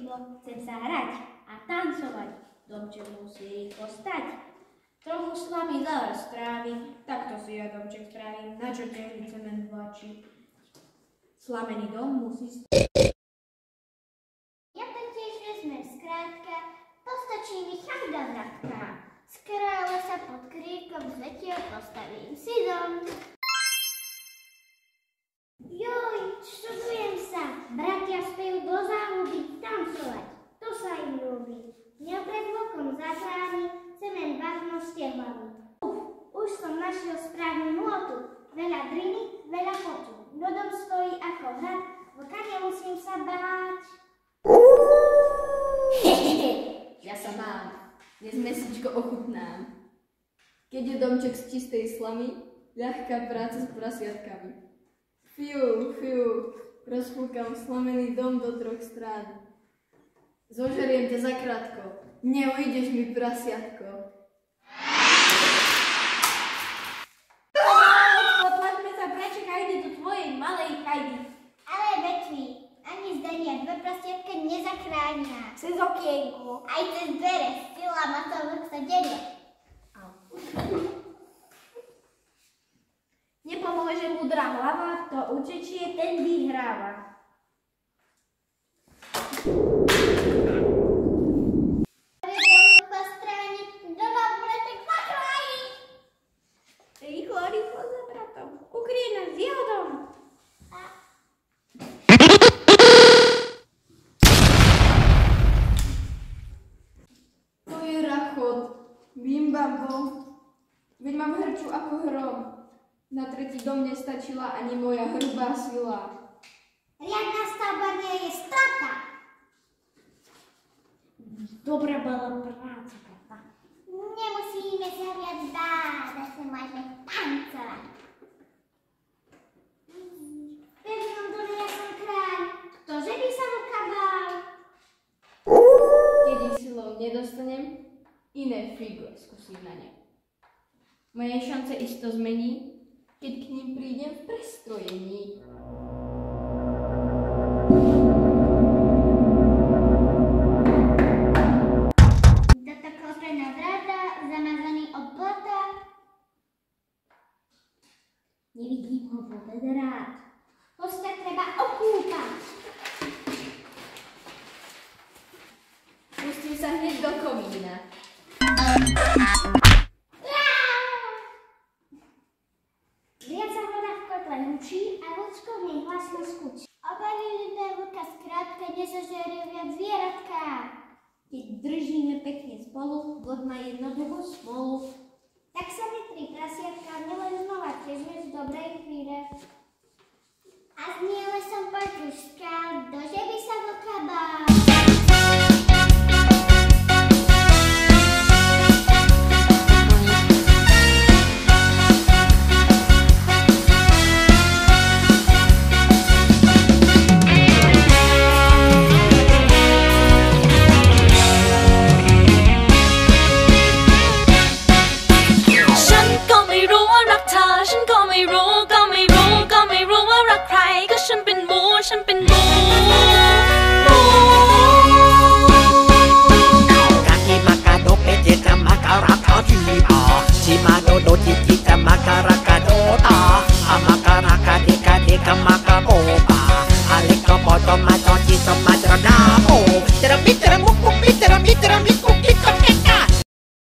rýchlo, chcem sa hrať a tancovať. Domček musí rýchlo stať. Trochu s vami záver strávi, takto si ja domček spravím, na čo tehli cement vláči. Slamený dom musí stať. Ja to tiež vezmem skrátka, postačí mi chajda vratka. Z kráľa sa pod kríkom zletiel, postavím si dom. Joj, študujem sa, bratia spejú do záhuby tancovať, to sa im ľúbi. Mňa pred vokom zachráni, cement vážnosti hlavy. Už som našiel správnu nôtu, veľa driny, veľa potu. No dom stojí ako hrad, vlka nemusím sa báť. Ja sa mám, dnes mesičko ochutnám. Keď je domček z čistej slamy, ľahká práca s prasiatkami. Fiu, fiu, rozfúkam slamený dom do 3 strán. Zožeriem ťa zakrátko, neujdeš mi prasiatko. Potlačme sa preč, Kajdy, do tvojej malej Kajdy. Ale vetví, ani zdania, 2 prasiatka nezachránia. Cez okienku. Aj cez dvere, sila ma to vlk sa derie. Nepomôže múdra hlava, to utečie, ten vyhráva. Rýchlo, rýchlo za bratom. Ukrie nás s jeho dom. To je rachot, bim bam bom, veď mám hrču ako hrom. Na 3. dom nestačila ani moja hrubá sila. Riadna stavba nie je strata. Dobrá bola práca, papa. Nemusíme sa viac báť, zase môžeme tancovať. V pevnom dole ja som kráľ, ktože by sa vlka bál? Keď ich silou nedostanem, iné figo skúsim na ne. Moje šance isto zmení, keď k ním prídem v prestrojení. Do to klopená dráta, zamazaný od plota. Nevidím ho vôbec rád. Hostia treba okúpať. Pustím sa hneď do komína. Vriaca voda v kotle hučí a vlčko v nej hlasno skučí. Obalili vlka skrátka, nezožerie viac zvieratka. Keď držíme pekne spolu, vlk má jednoduchú smolu. Tak sa mi 3 prasiatka milujem znova, tiež sme v dobrej chvíle. A znie lesom počuška, ktože by sa vlka bál.ฉันเป็นหมู